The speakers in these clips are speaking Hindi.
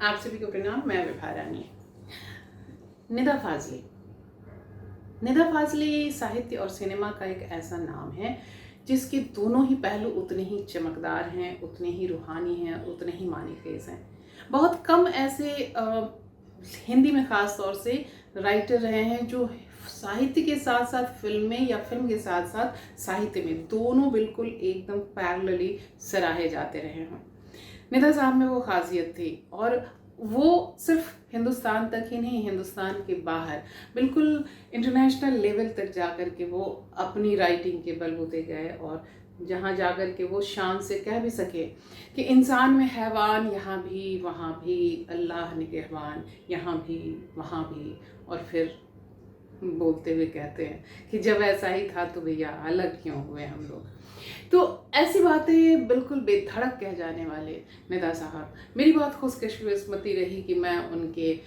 आप सभी को प्रणाम। मैं विभा रानी। निदा फाजली। निदा फाजली साहित्य और सिनेमा का एक ऐसा नाम है जिसके दोनों ही पहलू उतने ही चमकदार हैं, उतने ही रूहानी हैं, उतने ही मानीखेज हैं। बहुत कम ऐसे हिंदी में ख़ास तौर से राइटर रहे हैं जो साहित्य के साथ साथ फिल्म में या फिल्म के साथ साथ साहित्य में दोनों बिल्कुल एकदम पैरेलली सराहे जाते रहे हों। निदा साहब में वो खासियत थी और वो सिर्फ हिंदुस्तान तक ही नहीं, हिंदुस्तान के बाहर बिल्कुल इंटरनेशनल लेवल तक जाकर के वो अपनी राइटिंग के बलबूते गए और जहाँ जाकर के वो शान से कह भी सके कि इंसान में हैवान यहाँ भी वहाँ भी, अल्लाह निगहबान यहाँ भी वहाँ भी। और फिर बोलते हुए कहते हैं कि जब ऐसा ही था तो भैया अलग क्यों हुए हम लोग। तो ऐसी बातें बिल्कुल बेधड़क कह जाने वाले निदा साहब। मेरी बहुत खुशकिस्मती रही कि मैं उनके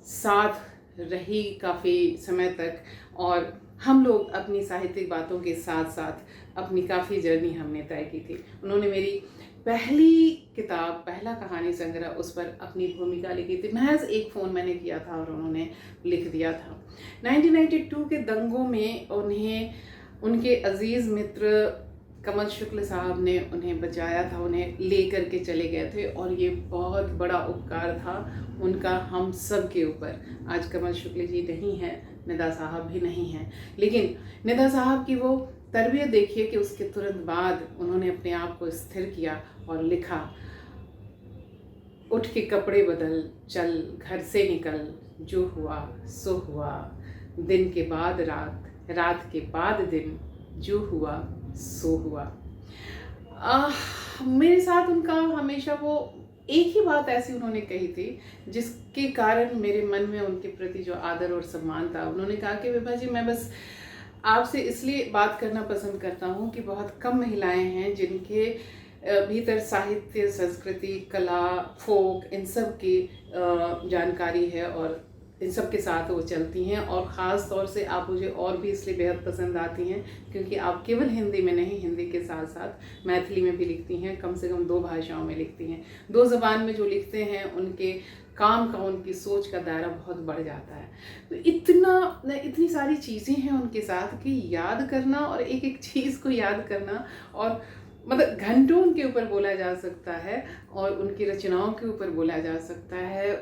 साथ रही काफ़ी समय तक और हम लोग अपनी साहित्यिक बातों के साथ साथ अपनी काफ़ी जर्नी हमने तय की थी। उन्होंने मेरी पहली किताब, पहला कहानी संग्रह, उस पर अपनी भूमिका लिखी थी। महज एक फ़ोन मैंने किया था और उन्होंने लिख दिया था। 1992 के दंगों में उन्हें उनके अजीज़ मित्र कमल शुक्ल साहब ने उन्हें बचाया था, उन्हें ले करके चले गए थे और ये बहुत बड़ा उपकार था उनका हम सब के ऊपर। आज कमल शुक्ल जी नहीं हैं, निदा साहब भी नहीं हैं, लेकिन निदा साहब की वो तरबियत देखिए कि उसके तुरंत बाद उन्होंने अपने आप को स्थिर किया और लिखा, उठ के कपड़े बदल, चल घर से निकल, जो हुआ सो हुआ, दिन के बाद रात, रात के बाद दिन, जो हुआ सो हुआ। मेरे साथ उनका हमेशा वो एक ही बात ऐसी उन्होंने कही थी जिसके कारण मेरे मन में उनके प्रति जो आदर और सम्मान था। उन्होंने कहा कि विभा जी, मैं बस आपसे इसलिए बात करना पसंद करता हूँ कि बहुत कम महिलाएं हैं जिनके भीतर साहित्य, संस्कृति, कला, फोक, इन सब की जानकारी है और इन सब के साथ वो चलती हैं। और ख़ास तौर से आप मुझे और भी इसलिए बेहद पसंद आती हैं क्योंकि आप केवल हिंदी में नहीं, हिंदी के साथ साथ मैथिली में भी लिखती हैं, कम से कम 2 भाषाओं में लिखती हैं। 2 ज़बान में जो लिखते हैं उनके काम का, उनकी सोच का दायरा बहुत बढ़ जाता है। तो इतनी सारी चीज़ें हैं उनके साथ कि याद करना और एक एक चीज़ को याद करना, और मतलब घंटों उनके ऊपर बोला जा सकता है और उनकी रचनाओं के ऊपर बोला जा सकता है,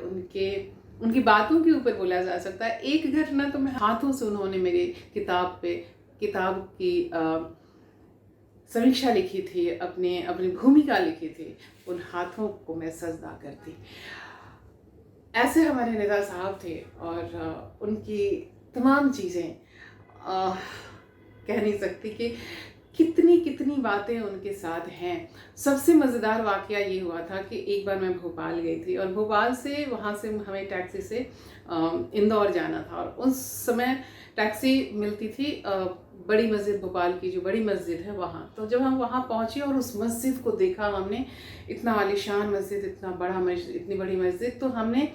उनकी बातों के ऊपर बोला जा सकता है। एक घटना तो मैं हाथों से उन्होंने मेरी किताब की समीक्षा लिखी थी, अपनी भूमिका लिखी थी, उन हाथों को मैं सजदा करती। ऐसे हमारे निदा साहब थे और उनकी तमाम चीज़ें कह नहीं सकती कि कितनी बातें उनके साथ हैं। सबसे मज़ेदार वाक़या ये हुआ था कि एक बार मैं भोपाल गई थी और भोपाल से वहाँ से हमें टैक्सी से इंदौर जाना था और उस समय टैक्सी मिलती थी बड़ी मस्जिद, भोपाल की जो बड़ी मस्जिद है वहाँ। तो जब हम वहाँ पहुँचे और उस मस्जिद को देखा हमने, इतना आलीशान मस्जिद, इतनी बड़ी मस्जिद, तो हमने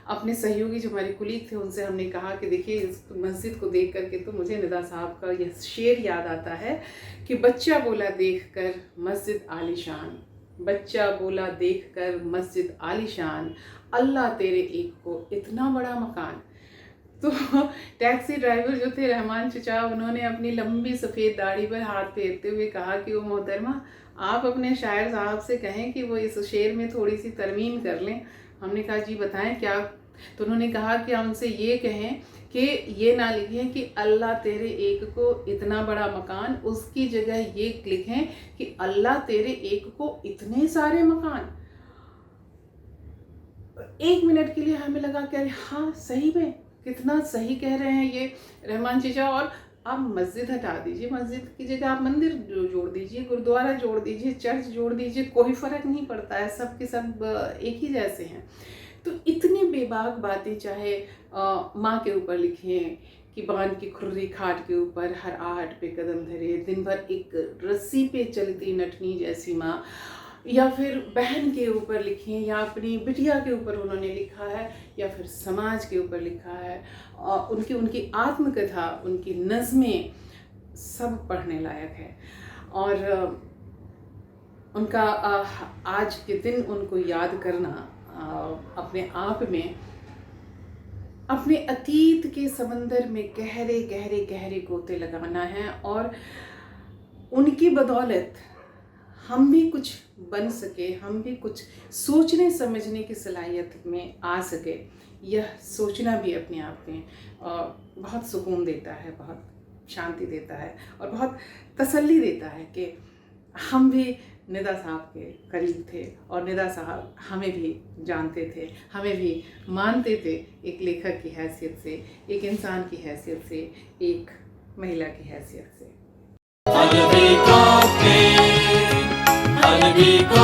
अपने सहयोगी जो हमारे कुलीग थे उनसे हमने कहा कि देखिए इस मस्जिद को देख करके तो मुझे निदा साहब का यह शेर याद आता है कि बच्चा बोला देख कर मस्जिद आलीशान, बच्चा बोला देख कर मस्जिद आलीशान, अल्लाह तेरे एक को इतना बड़ा मकान। तो टैक्सी ड्राइवर जो थे रहमान चचा, उन्होंने अपनी लंबी सफ़ेद दाढ़ी पर हाथ फेरते हुए कहा कि वो मोहतरमा, आप अपने शायर साहब से कहें कि वो इस शेर में थोड़ी सी तरमीम कर लें। हमने कहा जी बताएं क्या। तो उन्होंने कहा कि हम उनसे ये कहें कि ये ना लिखें कि अल्लाह तेरे एक को इतना बड़ा मकान, उसकी जगह ये लिखें कि अल्लाह तेरे एक को इतने सारे मकान। 1 मिनट के लिए हमें लगा कि अरे हाँ, सही में कितना सही कह रहे हैं ये रहमान चचा। और आप मस्जिद हटा दीजिए, मस्जिद की जगह आप मंदिर जोड़ दीजिए, गुरुद्वारा जोड़ दीजिए, चर्च जोड़ दीजिए, कोई फ़र्क नहीं पड़ता है, सब के सब एक ही जैसे हैं। तो इतनी बेबाक बातें चाहे माँ के ऊपर लिखें कि बांध की खुर्री खाट के ऊपर हर आहट पे कदम धरे, दिन भर एक रस्सी पे चलती नटनी जैसी माँ, या फिर बहन के ऊपर लिखें, या अपनी बिटिया के ऊपर उन्होंने लिखा है, या फिर समाज के ऊपर लिखा है। उनकी आत्मकथा, उनकी नज़में सब पढ़ने लायक है। और उनका आज के दिन उनको याद करना अपने आप में अपने अतीत के समंदर में गहरे गहरे गहरे गोते लगाना है, और उनकी बदौलत हम भी कुछ बन सके, हम भी कुछ सोचने समझने की सलाहियत में आ सके। यह सोचना भी अपने आप में बहुत सुकून देता है, बहुत शांति देता है, और बहुत तसल्ली देता है कि हम भी निदा साहब के करीब थे, और निदा साहब हमें भी जानते थे, हमें भी मानते थे, एक लेखक की हैसियत से, एक इंसान की हैसियत से, एक महिला की हैसियत से। अलविदा।